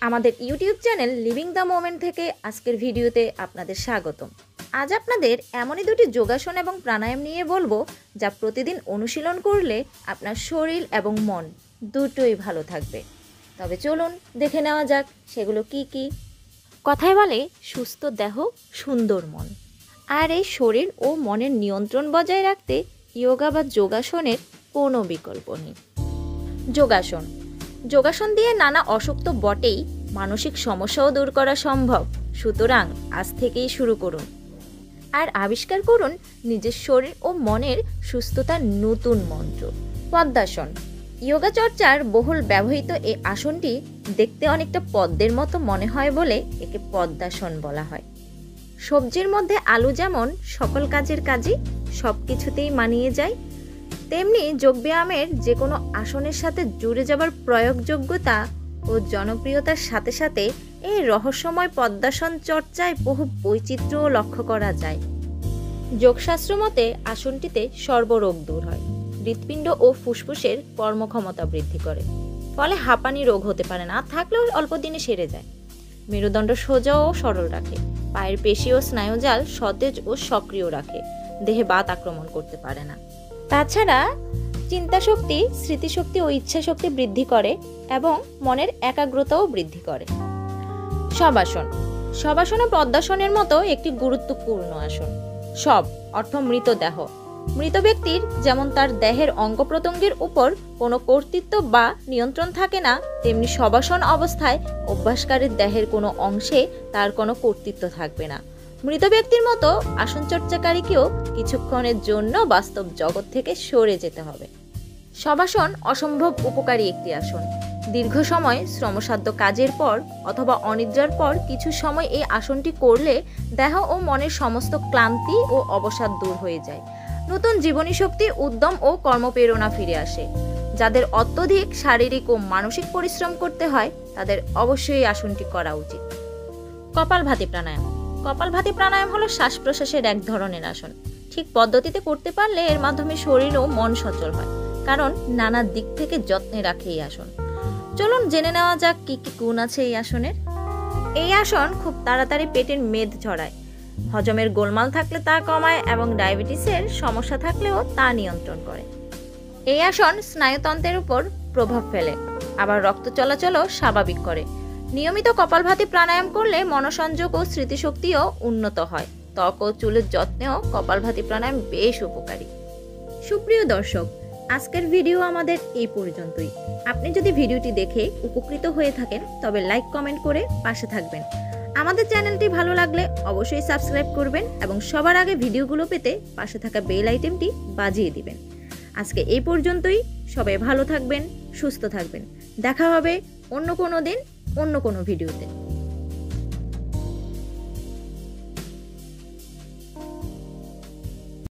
আমাদের YouTube channel living the moment থেকে আজকের ভিডিওতে আপনাদের স্বাগতম। আজ আপনাদের এমনই দুটি যোগাসন এবং প্রাণায়াম নিয়ে বলবো যা প্রতিদিন অনুশীলন করলে আপনার শরীর এবং মন দুটোই ভালো থাকবে। তবে চলুন দেখে নেওয়া যাক সেগুলো কি কি। কথায় বলে সুস্থ দেহ সুন্দর মন, আর এই শরীর ও মনের নিয়ন্ত্রণ বজায় রাখতে যোগা বা যোগাসনের কোনো বিকল্প নেই। যোগাসন দিয়ে নানা অসুখ তো বটেই, মানসিক সমস্যাও দূর করা সম্ভব। সুতরাং আজ থেকেই শুরু করুন আর আবিষ্কার করুন নিজের শরীর ও মনের সুস্থতার নতুন মন্ত্র। পদ্মাসন যোগা চর্চার বহুল ব্যবহৃত এই আসনটি দেখতে অনেকটা পদ্মের মতো মনে হয় বলে একে পদ্মাসন বলা হয়। সবজির মধ্যে আলু যেমন সকল কাজের কাজই সব কিছুতেই মানিয়ে যায়, তেমনি যোগব্যায়ামের যে কোনো আসনের সাথে জুড়ে যাবার প্রয়োগযোগ্যতা ও জনপ্রিয়তার সাথে সাথে এই রহস্যময় পদ্মাসন চর্চায় বহু বৈচিত্র্যও লক্ষ্য করা যায়। যোগশাস্ত্র মতে আসনটিতে সর্বরোগ দূর হয়, হৃৎপিণ্ড ও ফুসফুসের কর্মক্ষমতা বৃদ্ধি করে, ফলে হাঁপানি রোগ হতে পারে না, থাকলেও অল্প দিনে সেরে যায়। মেরুদণ্ড সোজা ও সরল রাখে, পায়ের পেশি ও স্নায়ুজাল সতেজ ও সক্রিয় রাখে, দেহে বাত আক্রমণ করতে পারে না। তাছাড়া চিন্তাশক্তি, স্মৃতিশক্তি ও ইচ্ছাশক্তি বৃদ্ধি করে এবং মনের একাগ্রতাও বৃদ্ধি করে। শবাসন ও পদ্মাসনের মতো একটি গুরুত্বপূর্ণ আসন। শব অর্থ মৃতদেহ। মৃত ব্যক্তির যেমন তার দেহের অঙ্গ প্রত্যঙ্গের উপর কোনো কর্তৃত্ব বা নিয়ন্ত্রণ থাকে না, তেমনি শবাসন অবস্থায় অভ্যাসকারীর দেহের কোনো অংশে তার কোনো কর্তৃত্ব থাকবে না। মৃত ব্যক্তির মতো আসন চর্চাকারীকেও কিছুক্ষণের জন্য বাস্তব জগৎ থেকে সরে যেতে হবে। শবাসন অসম্ভব উপকারী একটি আসন। দীর্ঘ সময় শ্রমসাধ্য কাজের পর অথবা অনিদ্রার পর কিছু সময় এই আসনটি করলে দেহ ও মনের সমস্ত ক্লান্তি ও অবসাদ দূর হয়ে যায়। নতুন জীবনী শক্তি, উদ্যম ও কর্মপ্রেরণা ফিরে আসে। যাদের অত্যধিক শারীরিক ও মানসিক পরিশ্রম করতে হয় তাদের অবশ্যই আসনটি করা উচিত। কপালভাতি প্রাণায়াম হলো শ্বাস প্রশ্বাসের এক ধরনের আসন। ঠিক পদ্ধতিতে করতে পারলে এর মাধ্যমে শরীর ও মন সচল হয়, কারণ নানা দিক থেকে যত্নে রাখে এই আসন। চলুন জেনে নেওয়া যাক কি কি গুণ আছে এই আসনের। এই আসন খুব তাড়াতাড়ি পেটের মেদ ঝরায়, হজমের গোলমাল থাকলে তা কমায় এবং ডায়াবেটিসের সমস্যা থাকলেও তা নিয়ন্ত্রণ করে। এই আসন স্নায়ুতন্ত্রের উপর প্রভাব ফেলে, আবার রক্ত চলাচলও স্বাভাবিক করে। নিয়মিত কপালভাতি প্রাণায়াম করলে মনোসংযোগ ও স্মৃতিশক্তিও উন্নত হয়। ত্বক ও চুলের যত্নেও কপালভাতি প্রাণায়াম বেশ উপকারী। সুপ্রিয় দর্শক, আজকের ভিডিও আমাদের এই পর্যন্তই। আপনি যদি ভিডিওটি দেখে উপকৃত হয়ে থাকেন তবে লাইক, কমেন্ট করে পাশে থাকবেন। আমাদের চ্যানেলটি ভালো লাগলে অবশ্যই সাবস্ক্রাইব করবেন এবং সবার আগে ভিডিওগুলো পেতে পাশে থাকা বেল আইটেমটি বাজিয়ে দিবেন। আজকে এই পর্যন্তই। সবাই ভালো থাকবেন, সুস্থ থাকবেন। দেখা হবে অন্য কোনো দিন, অন্য কোনো ভিডিওতে।